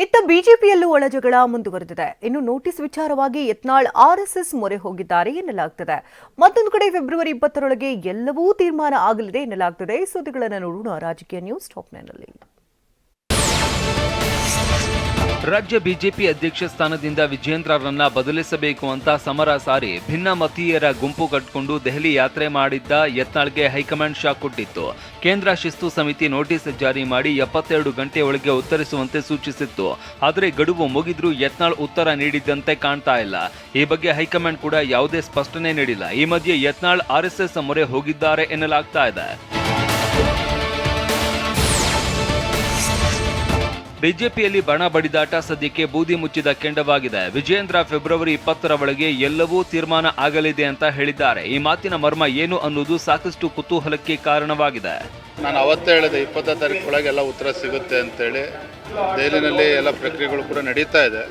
ಇತ್ತ ಬಿಜೆಪಿಯಲ್ಲೂ ಒಳಜಗಳ ಮುಂದುವರೆದಿದೆ. ಇನ್ನು ನೋಟಿಸ್ ವಿಚಾರವಾಗಿ ಯತ್ನಾಳ್ ಆರ್ಎಸ್ಎಸ್ ಮೊರೆ ಹೋಗಿದ್ದಾರೆ ಎನ್ನಲಾಗ್ತಿದೆ. ಮತ್ತೊಂದು ಕಡೆ ಫೆಬ್ರವರಿ 20ರೊಳಗೆ ಎಲ್ಲವೂ ತೀರ್ಮಾನ ಆಗಲಿದೆ ಎನ್ನಲಾಗ್ತಿದೆ. ಸುದ್ದಿಗಳನ್ನು ನೋಡೋಣ ರಾಜಕೀಯ ನ್ಯೂಸ್ ಟಾಪ್ 9ನಲ್ಲಿ. ರಾಜ್ಯ ಬಿಜೆಪಿ ಅಧ್ಯಕ್ಷ ಸ್ಥಾನದಿಂದ ವಿಜೇಂದ್ರರನ್ನ ಬದಲಿಸಬೇಕು ಅಂತ ಸಮರ ಸಾರಿ ಭಿನ್ನಮತೀಯರ ಗುಂಪು ಕಟ್ಟಿಕೊಂಡು ದೆಹಲಿ ಯಾತ್ರೆ ಮಾಡಿದ್ದ ಯತ್ನಾಳ್ಗೆ ಹೈಕಮಾಂಡ್ ಶಾಕ್ ಕೊಟ್ಟಿತ್ತು. ಕೇಂದ್ರ ಶಿಸ್ತು ಸಮಿತಿ ನೋಟಿಸ್ ಜಾರಿ ಮಾಡಿ 72 ಗಂಟೆ ಒಳಗೆ ಉತ್ತರಿಸುವಂತೆ ಸೂಚಿಸಿತ್ತು. ಆದರೆ ಗಡುವು ಮುಗಿದ್ರೂ ಯತ್ನಾಳ್ ಉತ್ತರ ನೀಡಿದ್ದಂತೆ ಕಾಣ್ತಾ ಇಲ್ಲ. ಈ ಬಗ್ಗೆ ಹೈಕಮಾಂಡ್ ಕೂಡ ಯಾವುದೇ ಸ್ಪಷ್ಟನೆ ನೀಡಿಲ್ಲ. ಈ ಮಧ್ಯೆ ಯತ್ನಾಳ್ ಆರ್ಎಸ್ಎಸ್ ಮೊರೆ ಹೋಗಿದ್ದಾರೆ ಎನ್ನಲಾಗ್ತಾ ಇದೆ. ಬಿಜೆಪಿಯಲ್ಲಿ ಬಣ ಬಡಿದಾಟ ಸದ್ಯಕ್ಕೆ ಬೂದಿ ಮುಚ್ಚಿದ ಕೆಂಡವಾಗಿದೆ. ವಿಜೇಂದ್ರ ಫೆಬ್ರವರಿ 20ರ ಒಳಗೆ ಎಲ್ಲವೂ ತೀರ್ಮಾನ ಆಗಲಿದೆ ಅಂತ ಹೇಳಿದ್ದಾರೆ. ಈ ಮಾತಿನ ಮರ್ಮ ಏನು ಅನ್ನೋದು ಸಾಕಷ್ಟು ಕುತೂಹಲಕ್ಕೆ ಕಾರಣವಾಗಿದೆ. ನಾನು ಅವತ್ತೇ ಹೇಳಿದೆ 20ನೇ ತಾರೀಕು ಎಲ್ಲ ಉತ್ತರ ಸಿಗುತ್ತೆ ಅಂತೇಳಿ. ದೆಹಲಿನಲ್ಲಿ ಎಲ್ಲ ಪ್ರಕ್ರಿಯೆಗಳು ಕೂಡ ನಡೀತಾ ಇದೆ.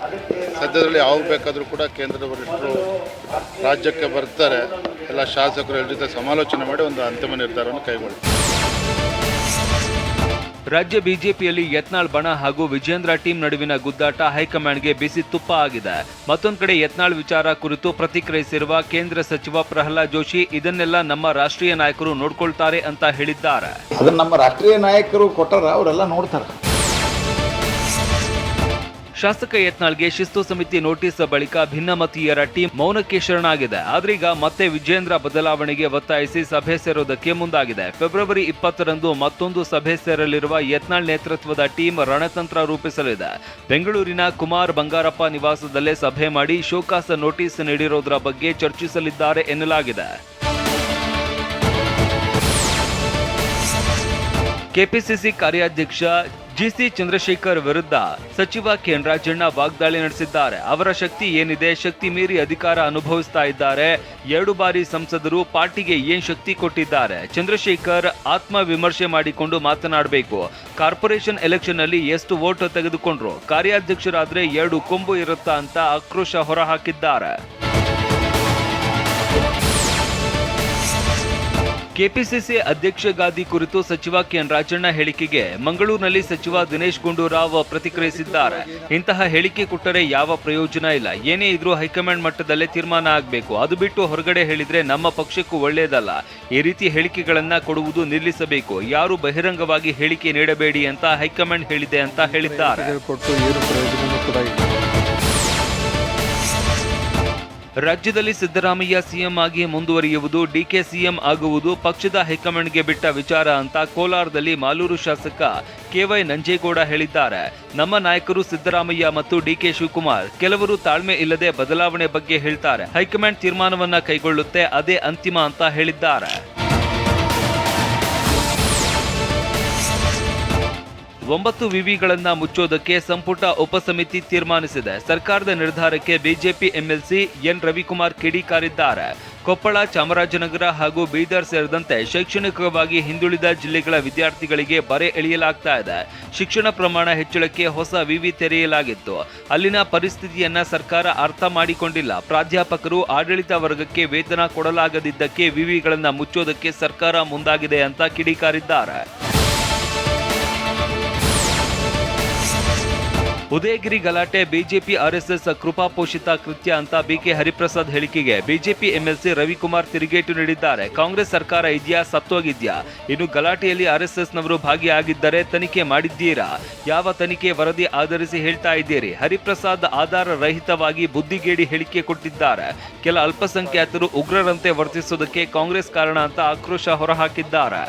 ಸದ್ಯದಲ್ಲಿ ಯಾವಾಗ ಬೇಕಾದರೂ ಕೂಡ ಕೇಂದ್ರದ ವರಿಷ್ಠರು ರಾಜ್ಯಕ್ಕೆ ಬರ್ತಾರೆ. ಎಲ್ಲ ಶಾಸಕರು ಎಲ್ಲ ಜೊತೆ ಸಮಾಲೋಚನೆ ಮಾಡಿ ಒಂದು ಅಂತಿಮ ನಿರ್ಧಾರವನ್ನು ಕೈಗೊಳ್ಳುತ್ತಾರೆ. ರಾಜ್ಯ ಬಿಜೆಪಿಯಲ್ಲಿ ಯತ್ನಾಳ್ ಬಣ ಹಾಗೂ ವಿಜೇಂದ್ರ ಟೀಮ್ ನಡುವಿನ ಗುದ್ದಾಟ ಹೈಕಮಾಂಡ್ಗೆ ಬಿಸಿ ತುಪ್ಪ ಆಗಿದೆ. ಮತ್ತೊಂದು ಕಡೆ ಯತ್ನಾಳ್ ವಿಚಾರ ಕುರಿತು ಪ್ರತಿಕ್ರಿಯಿಸಿರುವ ಕೇಂದ್ರ ಸಚಿವ ಪ್ರಹ್ಲಾದ್ ಜೋಶಿ ಇದನ್ನೆಲ್ಲ ನಮ್ಮ ರಾಷ್ಟ್ರೀಯ ನಾಯಕರು ನೋಡ್ಕೊಳ್ತಾರೆ ಅಂತ ಹೇಳಿದ್ದಾರೆ. ಅದನ್ನ ನಮ್ಮ ರಾಷ್ಟ್ರೀಯ ನಾಯಕರು ಕೊಟ್ಟರ ಅವರೆಲ್ಲ ನೋಡ್ತಾರೆ. ಶಾಸಕ ಯತ್ನಾಳ್ಗೆ ಶಿಸ್ತು ಸಮಿತಿ ನೋಟಿಸ್ ಬಳಿಕ ಭಿನ್ನಮತೀಯರ ಟೀಮ್ ಮೌನಕ್ಕೆ ಶರಣಾಗಿದೆ. ಆದ್ರೀಗ ಮತ್ತೆ ವಿಜೇಂದ್ರ ಬದಲಾವಣೆಗೆ ಒತ್ತಾಯಿಸಿ ಸಭೆ ಸೇರೋದಕ್ಕೆ ಮುಂದಾಗಿದೆ. ಫೆಬ್ರವರಿ 20ರಂದು ಮತ್ತೊಂದು ಸಭೆ ಸೇರಲಿರುವ ಯತ್ನಾಳ್ ನೇತೃತ್ವದ ಟೀಮ್ ರಣತಂತ್ರ ರೂಪಿಸಲಿದೆ. ಬೆಂಗಳೂರಿನ ಕುಮಾರ್ ಬಂಗಾರಪ್ಪ ನಿವಾಸದಲ್ಲೇ ಸಭೆ ಮಾಡಿ ಶೋಕಾಸ್ ನೋಟಿಸ್ ನೀಡಿರೋದರ ಬಗ್ಗೆ ಚರ್ಚಿಸಲಿದ್ದಾರೆ ಎನ್ನಲಾಗಿದೆ. ಕೆಪಿಸಿಸಿ ಕಾರ್ಯಾಧ್ಯಕ್ಷ ಜಿಸಿ ಚಂದ್ರಶೇಖರ್ ವಿರುದ್ಧ ಸಚಿವ ಕೆಎನ್ ರಾಜಣ್ಣ ವಾಗ್ದಾಳಿ ನಡೆಸಿದ್ದಾರೆ. ಅವರ ಶಕ್ತಿ ಏನಿದೆ, ಶಕ್ತಿ ಮೀರಿ ಅಧಿಕಾರ ಅನುಭವಿಸ್ತಾ ಇದ್ದಾರೆ. 2 ಬಾರಿ ಸಂಸದರು, ಪಾರ್ಟಿಗೆ ಏನ್ ಶಕ್ತಿ ಕೊಟ್ಟಿದ್ದಾರೆ? ಚಂದ್ರಶೇಖರ್ ಆತ್ಮ ವಿಮರ್ಶೆ ಮಾಡಿಕೊಂಡು ಮಾತನಾಡಬೇಕು. ಕಾರ್ಪೊರೇಷನ್ ಎಲೆಕ್ಷನ್ ನಲ್ಲಿ ಎಷ್ಟು ವೋಟ್ ತೆಗೆದುಕೊಂಡ್ರು? ಕಾರ್ಯಾಧ್ಯಕ್ಷರಾದ್ರೆ 2 ಕೊಂಬು ಇರುತ್ತಾ ಅಂತ ಆಕ್ರೋಶ ಹೊರಹಾಕಿದ್ದಾರೆ. ಕೆಪಿಸಿಸಿ ಅಧ್ಯಕ್ಷ ಗಾದಿ ಕುರಿತು ಸಚಿವ ಕೆಎನ್ ರಾಜಣ್ಣ ಹೇಳಿಕೆಗೆ ಮಂಗಳೂರಿನಲ್ಲಿ ಸಚಿವ ದಿನೇಶ್ ಗುಂಡೂರಾವ್ ಪ್ರತಿಕ್ರಿಯಿಸಿದ್ದಾರೆ. ಇಂತಹ ಹೇಳಿಕೆ ಕೊಟ್ಟರೆ ಯಾವ ಪ್ರಯೋಜನ ಇಲ್ಲ. ಏನೇ ಇದ್ರೂ ಹೈಕಮಾಂಡ್ ಮಟ್ಟದಲ್ಲೇ ತೀರ್ಮಾನ ಆಗಬೇಕು. ಅದು ಬಿಟ್ಟು ಹೊರಗಡೆ ಹೇಳಿದ್ರೆ ನಮ್ಮ ಪಕ್ಷಕ್ಕೂ ಒಳ್ಳೆಯದಲ್ಲ. ಈ ರೀತಿ ಹೇಳಿಕೆಗಳನ್ನ ಕೊಡುವುದು ನಿಲ್ಲಿಸಬೇಕು. ಯಾರು ಬಹಿರಂಗವಾಗಿ ಹೇಳಿಕೆ ನೀಡಬೇಡಿ ಅಂತ ಹೈಕಮಾಂಡ್ ಹೇಳಿದೆ ಅಂತ ಹೇಳಿದ್ದಾರೆ. ರಾಜ್ಯದಲ್ಲಿ ಸಿದ್ದರಾಮಯ್ಯ ಸಿಎಂ ಆಗಿ ಮುಂದುವರಿಯುವುದು, ಡಿಕೆ ಸಿಎಂ ಆಗುವುದು ಪಕ್ಷದ ಹೈಕಮಾಂಡ್ಗೆ ಬಿಟ್ಟ ವಿಚಾರ ಅಂತ ಕೋಲಾರದಲ್ಲಿ ಮಾಲೂರು ಶಾಸಕ ಕೆವೈ ನಂಜೇಗೌಡ ಹೇಳಿದ್ದಾರೆ. ನಮ್ಮ ನಾಯಕರು ಸಿದ್ದರಾಮಯ್ಯ ಮತ್ತು ಡಿಕೆ ಶಿವಕುಮಾರ್ ಕೆಲವರು ತಾಳ್ಮೆ ಇಲ್ಲದೆ ಬದಲಾವಣೆ ಬಗ್ಗೆ ಹೇಳ್ತಾರೆ. ಹೈಕಮಾಂಡ್ ತೀರ್ಮಾನವನ್ನ ಕೈಗೊಳ್ಳುತ್ತೆ, ಅದೇ ಅಂತಿಮ ಅಂತ ಹೇಳಿದ್ದಾರೆ. 9 ವಿವಿಗಳನ್ನ ಮುಚ್ಚೋದಕ್ಕೆ ಸಂಪುಟ ಉಪಸಮಿತಿ ತೀರ್ಮಾನಿಸಿದೆ. ಸರ್ಕಾರದ ನಿರ್ಧಾರಕ್ಕೆ ಬಿಜೆಪಿ ಎಂಎಲ್ಸಿ ಎನ್ ರವಿಕುಮಾರ್ ಕಿಡಿಕಾರಿದ್ದಾರೆ. ಕೊಪ್ಪಳ, ಚಾಮರಾಜನಗರ ಹಾಗೂ ಬೀದರ್ ಸೇರಿದಂತೆ ಶೈಕ್ಷಣಿಕವಾಗಿ ಹಿಂದುಳಿದ ಜಿಲ್ಲೆಗಳ ವಿದ್ಯಾರ್ಥಿಗಳಿಗೆ ಬರೆ ಎಳೆಯಲಾಗ್ತಾ ಇದೆ. ಶಿಕ್ಷಣ ಪ್ರಮಾಣ ಹೆಚ್ಚಳಕ್ಕೆ ಹೊಸ ವಿವಿ ತೆರೆಯಲಾಗಿತ್ತು. ಅಲ್ಲಿನ ಪರಿಸ್ಥಿತಿಯನ್ನ ಸರ್ಕಾರ ಅರ್ಥ ಮಾಡಿಕೊಂಡಿಲ್ಲ. ಪ್ರಾಧ್ಯಾಪಕರು, ಆಡಳಿತ ವರ್ಗಕ್ಕೆ ವೇತನ ಕೊಡಲಾಗದಿದ್ದಕ್ಕೆ ವಿವಿಗಳನ್ನ ಮುಚ್ಚೋದಕ್ಕೆ ಸರ್ಕಾರ ಮುಂದಾಗಿದೆ ಅಂತ ಕಿಡಿಕಾರಿದ್ದಾರೆ. ಉದಯಗಿರಿ ಗಲಾಟೆ ಬಿಜೆಪಿ ಆರ್ಎಸ್ಎಸ್ ಕೃಪಾಪೋಷಿತ ಕೃತ್ಯ ಅಂತ ಬಿಕೆ ಹರಿಪ್ರಸಾದ್ ಹೇಳಿಕೆಗೆ ಬಿಜೆಪಿ ಎಂಎಲ್ಸಿ ರವಿಕುಮಾರ್ ತಿರುಗೇಟು ನೀಡಿದ್ದಾರೆ. ಕಾಂಗ್ರೆಸ್ ಸರ್ಕಾರ ಇದೆಯಾ, ಸತ್ತೋಗಿದ್ಯಾ? ಇನ್ನು ಗಲಾಟೆಯಲ್ಲಿ ಆರ್ಎಸ್ಎಸ್ನವರು ಭಾಗಿಯಾಗಿದ್ದರೆ ತನಿಖೆ ಮಾಡಿದ್ದೀರಾ? ಯಾವ ತನಿಖೆ ವರದಿ ಆಧರಿಸಿ ಹೇಳ್ತಾ ಇದ್ದೀರಿ? ಹರಿಪ್ರಸಾದ್ ಆಧಾರ ರಹಿತವಾಗಿ ಬುದ್ಧಿಗೇಡಿ ಹೇಳಿಕೆ ಕೊಟ್ಟಿದ್ದಾರೆ. ಕೆಲ ಅಲ್ಪಸಂಖ್ಯಾತರು ಉಗ್ರರಂತೆ ವರ್ತಿಸುವುದಕ್ಕೆ ಕಾಂಗ್ರೆಸ್ ಕಾರಣ ಅಂತ ಆಕ್ರೋಶ ಹೊರಹಾಕಿದ್ದಾರೆ.